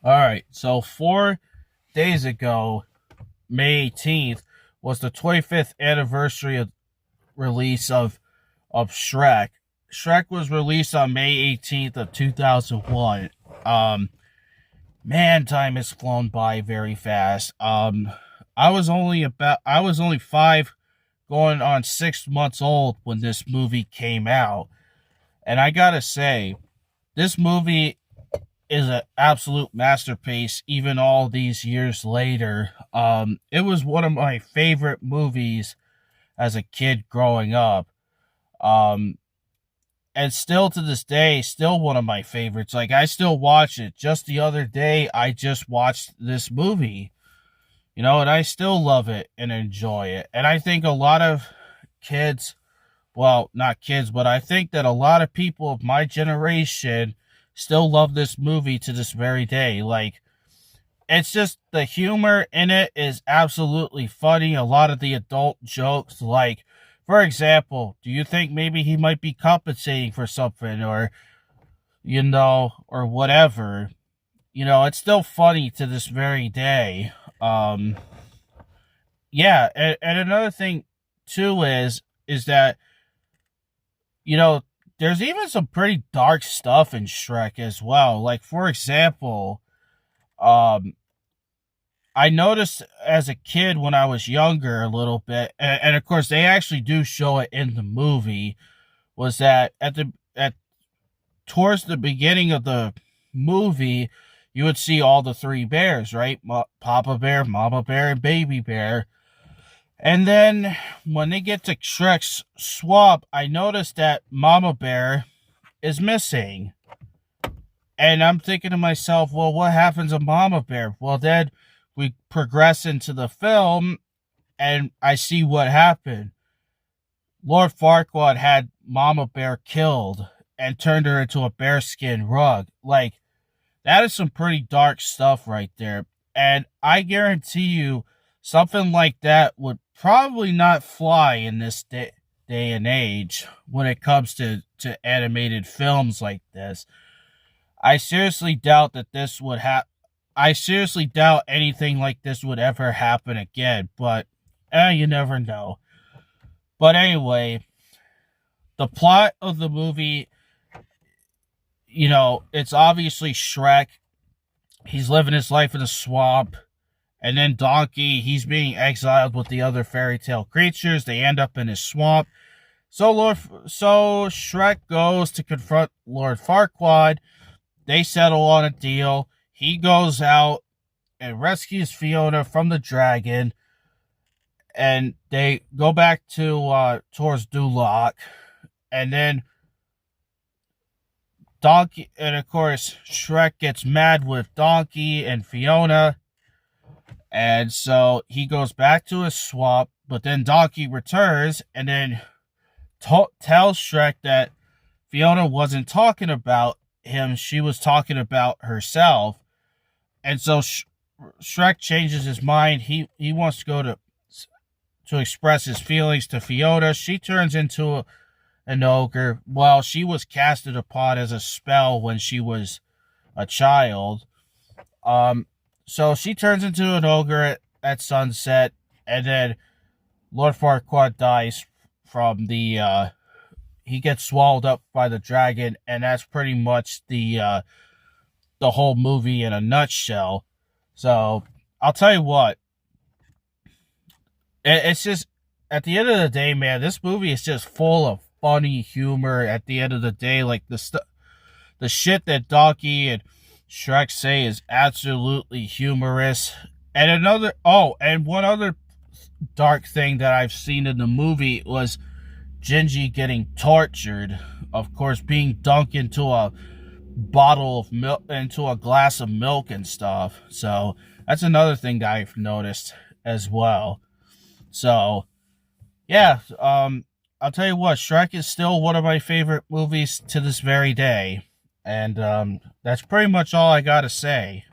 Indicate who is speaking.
Speaker 1: All right, so 4 days ago, May 18th, was the 25th anniversary of release of Shrek. Shrek was released on May 18th of 2001. Um, Man, time has flown by very fast. I was only 5, going on 6 months old when this movie came out, and I gotta say, this movie is an absolute masterpiece even all these years later. It was one of my favorite movies as a kid growing up. Um, and still to this day, still one of my favorites. Like, I still watch it. Just the other day, I just watched this movie, and I still love it and enjoy it. And I think a lot of kids, well, not kids, but I think that a lot of people of my generation still love this movie to this very day. Like, it's just the humor in it is absolutely funny. A lot of the adult jokes, like, for example, do you think maybe he might be compensating for something, or whatever? It's still funny to this very day. Um, yeah, and another thing too is that you know there's even some pretty dark stuff in Shrek as well. Like, for example, um, I noticed as a kid when I was younger a little bit, and of course they actually do show it in the movie, was that at towards the beginning of the movie, you would see all the three bears, right? Papa Bear, Mama Bear, and Baby Bear. And then when they get to Shrek's swamp, I noticed that Mama Bear is missing. And I'm thinking to myself, well, what happens to Mama Bear? Well, then we progress into the film, and I see what happened. Lord Farquaad had Mama Bear killed and turned her into a bearskin rug. Like, that is some pretty dark stuff right there. And I guarantee you, something like that would probably not fly in this day and age when it comes to animated films like this. I seriously doubt that this would happen. I seriously doubt anything like this would ever happen again, but you never know. But anyway, the plot of the movie, it's obviously Shrek. He's living his life in a swamp. And then Donkey, he's being exiled with the other fairy tale creatures. They end up in his swamp. So Shrek goes to confront Lord Farquaad. They settle on a deal. He goes out and rescues Fiona from the dragon. And they go back to towards Duloc. And then Donkey, and of course, Shrek gets mad with Donkey and Fiona. And so he goes back to his swamp, but then Donkey returns and then tells Shrek that Fiona wasn't talking about him, she was talking about herself. And so Shrek changes his mind. He wants to go to express his feelings to Fiona. She turns into an ogre. Well, she was casted upon as a spell when she was a child. So she turns into an ogre at sunset, and then Lord Farquaad dies from he gets swallowed up by the dragon, and that's pretty much the whole movie in a nutshell. So I'll tell you what, it's just, at the end of the day, man, this movie is just full of funny humor. At the end of the day, like the shit that Donkey and Shrek say is absolutely humorous. And one other dark thing that I've seen in the movie was Gingy getting tortured. Of course, being dunked into a bottle of milk, into a glass of milk and stuff. So that's another thing that I've noticed as well. So yeah, I'll tell you what, Shrek is still one of my favorite movies to this very day. And that's pretty much all I gotta say.